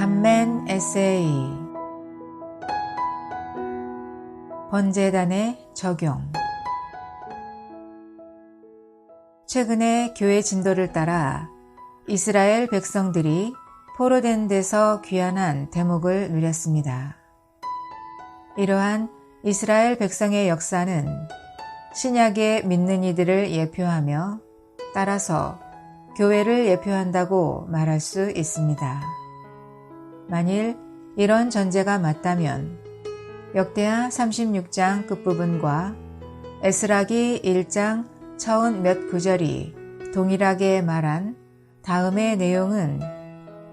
단멘 에세이 번제단의 적용. 최근에 교회 진도를 따라 이스라엘 백성들이 포로된 데서 귀환한 대목을 누렸습니다. 이러한 이스라엘 백성의 역사는 신약의 믿는 이들을 예표하며 따라서 교회를 예표한다고 말할 수 있습니다. 만일 이런 전제가 맞다면 역대하 36장 끝부분과 에스라기 1장 처음 몇 구절이 동일하게 말한 다음의 내용은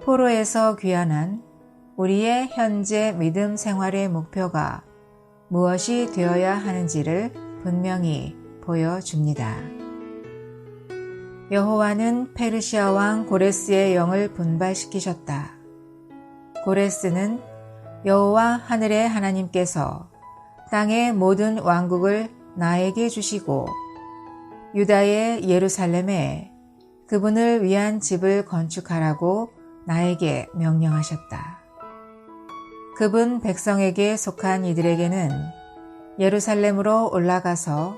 포로에서 귀환한 우리의 현재 믿음 생활의 목표가 무엇이 되어야 하는지를 분명히 보여줍니다. 여호와는 페르시아 왕 고레스의 영을 분발시키셨다. 고레스는 여호와 하늘의 하나님께서 땅의 모든 왕국을 나에게 주시고 유다의 예루살렘에 그분을 위한 집을 건축하라고 나에게 명령하셨다. 그분 백성에게 속한 이들에게는 예루살렘으로 올라가서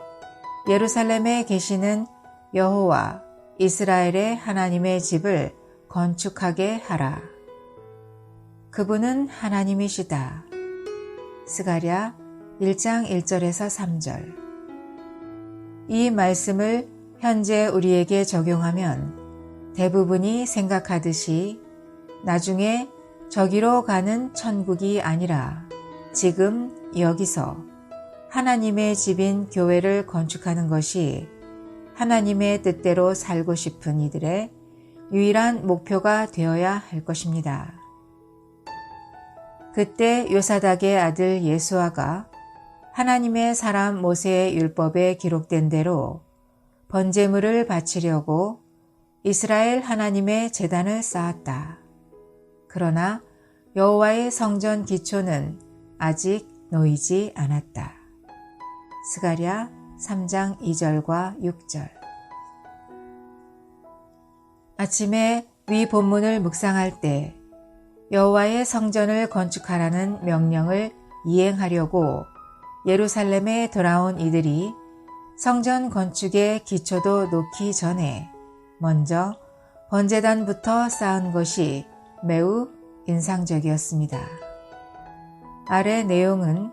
예루살렘에 계시는 여호와 이스라엘의 하나님의 집을 건축하게 하라. 그분은 하나님이시다. 스가랴 1장 1절에서 3절. 이 말씀을 현재 우리에게 적용하면 대부분이 생각하듯이 나중에 저기로 가는 천국이 아니라 지금 여기서 하나님의 집인 교회를 건축하는 것이 하나님의 뜻대로 살고 싶은 이들의 유일한 목표가 되어야 할 것입니다. 그때 요사닥의 아들 예수아가 하나님의 사람 모세의 율법에 기록된 대로 번제물을 바치려고 이스라엘 하나님의 제단을 쌓았다. 그러나 여호와의 성전 기초는 아직 놓이지 않았다. 스가랴 3장 2절과 6절. 아침에 위 본문을 묵상할 때 여호와의 성전을 건축하라는 명령을 이행하려고 예루살렘에 돌아온 이들이 성전 건축의 기초도 놓기 전에 먼저 번제단부터 쌓은 것이 매우 인상적이었습니다. 아래 내용은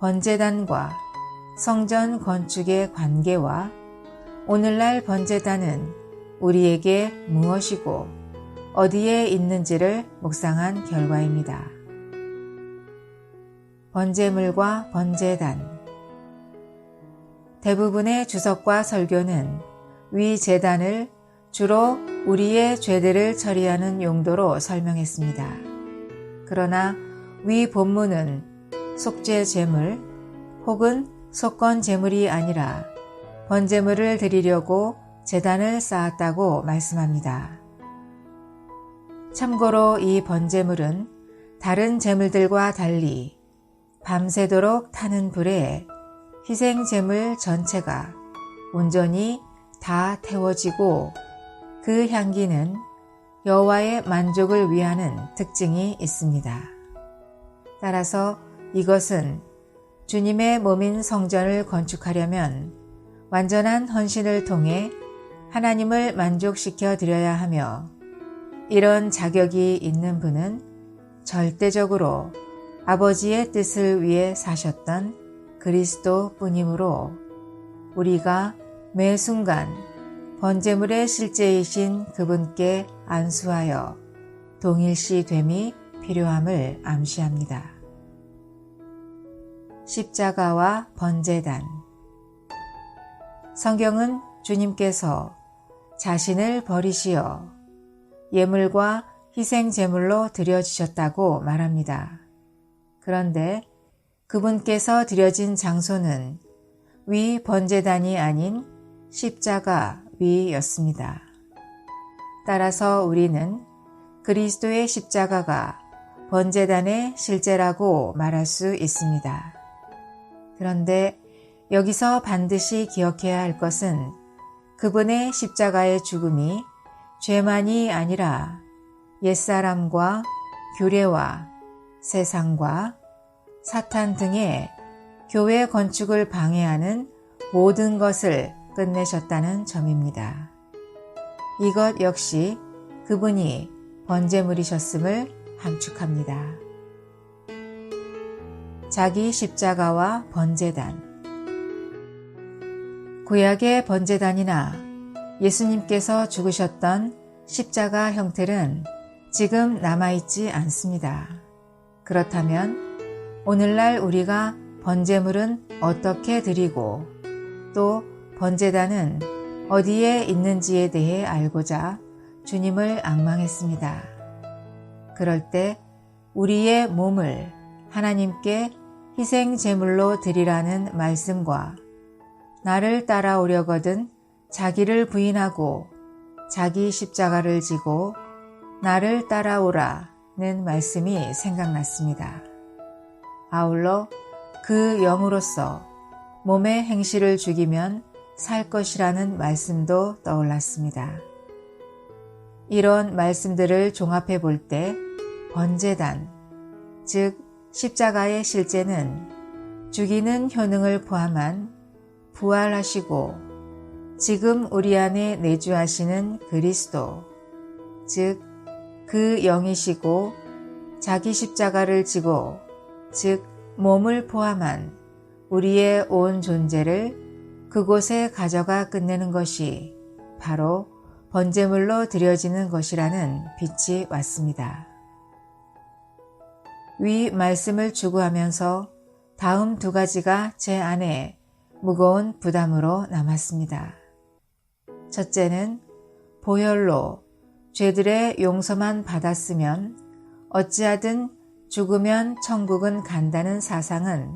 번제단과 성전 건축의 관계와 오늘날 번제단은 우리에게 무엇이고 어디에 있는지를 묵상한 결과입니다. 번제물과 번제단. 대부분의 주석과 설교는 위 제단을 주로 우리의 죄들을 처리하는 용도로 설명했습니다. 그러나 위 본문은 속죄 제물 혹은 속건 제물이 아니라 번제물을 드리려고 제단을 쌓았다고 말씀합니다. 참고로 이 번제물은 다른 제물들과 달리 밤새도록 타는 불에 희생 제물 전체가 온전히 다 태워지고 그 향기는 여호와의 만족을 위하는 특징이 있습니다. 따라서 이것은 주님의 몸인 성전을 건축하려면 완전한 헌신을 통해 하나님을 만족시켜 드려야 하며 이런 자격이 있는 분은 절대적으로 아버지의 뜻을 위해 사셨던 그리스도 뿐이므로 우리가 매 순간 번제물의 실제이신 그분께 안수하여 동일시됨이 필요함을 암시합니다. 십자가와 번제단. 성경은 주님께서 자신을 버리시어 예물과 희생 제물로 드려지셨다고 말합니다. 그런데 그분께서 드려진 장소는 위 번제단이 아닌 십자가 위였습니다. 따라서 우리는 그리스도의 십자가가 번제단의 실제라고 말할 수 있습니다. 그런데 여기서 반드시 기억해야 할 것은 그분의 십자가의 죽음이 죄만이 아니라 옛사람과 규례와 세상과 사탄 등의 교회 건축을 방해하는 모든 것을 끝내셨다는 점입니다. 이것 역시 그분이 번제물이셨음을 함축합니다. 자기 십자가와 번제단. 구약의 번제단이나 예수님께서 죽으셨던 십자가 형틀은 지금 남아있지 않습니다. 그렇다면 오늘날 우리가 번제물은 어떻게 드리고 또 번제단은 어디에 있는지에 대해 알고자 주님을 앙망했습니다. 그럴 때 우리의 몸을 하나님께 희생 제물로 드리라는 말씀과 나를 따라오려거든 자기를 부인하고 자기 십자가를 지고 나를 따라오라는 말씀이 생각났습니다. 아울러 그 영으로서 몸의 행실을 죽이면 살 것이라는 말씀도 떠올랐습니다. 이런 말씀들을 종합해 볼 때 번제단, 즉 십자가의 실제는 죽이는 효능을 포함한 부활하시고 지금 우리 안에 내주하시는 그리스도, 즉 그 영이시고 자기 십자가를 지고 즉 몸을 포함한 우리의 온 존재를 그곳에 가져가 끝내는 것이 바로 번제물로 드려지는 것이라는 빛이 왔습니다. 위 말씀을 추구하면서 다음 두 가지가 제 안에 무거운 부담으로 남았습니다. 첫째는 보혈로 죄들의 용서만 받았으면 어찌하든 죽으면 천국은 간다는 사상은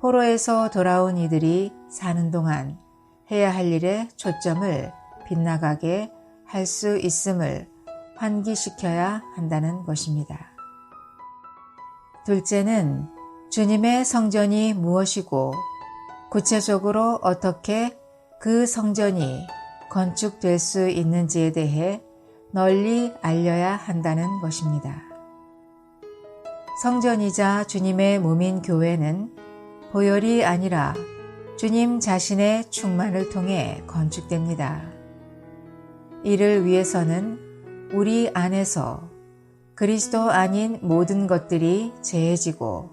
포로에서 돌아온 이들이 사는 동안 해야 할 일에 초점을 빗나가게 할 수 있음을 환기시켜야 한다는 것입니다. 둘째는 주님의 성전이 무엇이고 구체적으로 어떻게 그 성전이 건축될 수 있는지에 대해 널리 알려야 한다는 것입니다. 성전이자 주님의 몸인 교회는 보혈이 아니라 주님 자신의 충만을 통해 건축됩니다. 이를 위해서는 우리 안에서 그리스도 아닌 모든 것들이 제해지고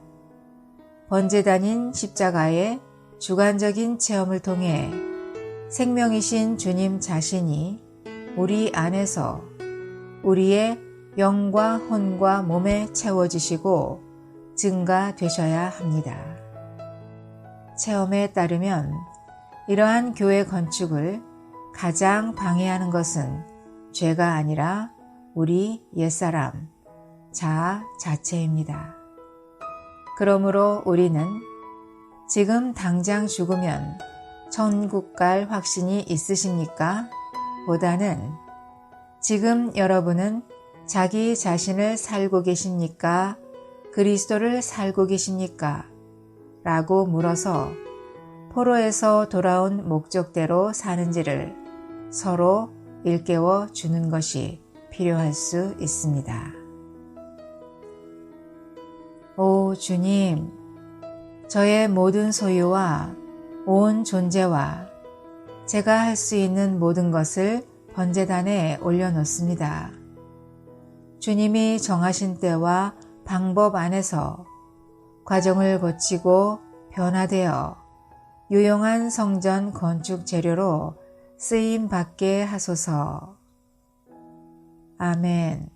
번제단인 십자가의 주관적인 체험을 통해 생명이신 주님 자신이 우리 안에서 우리의 영과 혼과 몸에 채워지시고 증가되셔야 합니다. 체험에 따르면 이러한 교회 건축을 가장 방해하는 것은 죄가 아니라 우리 옛사람, 자아 자체입니다. 그러므로 우리는 지금 당장 죽으면 천국 갈 확신이 있으십니까? 보다는 지금 여러분은 자기 자신을 살고 계십니까? 그리스도를 살고 계십니까? 라고 물어서 포로에서 돌아온 목적대로 사는지를 서로 일깨워 주는 것이 필요할 수 있습니다. 오 주님, 저의 모든 소유와 온 존재와 제가 할 수 있는 모든 것을 번제단에 올려놓습니다. 주님이 정하신 때와 방법 안에서 과정을 거치고 변화되어 유용한 성전 건축 재료로 쓰임 받게 하소서. 아멘.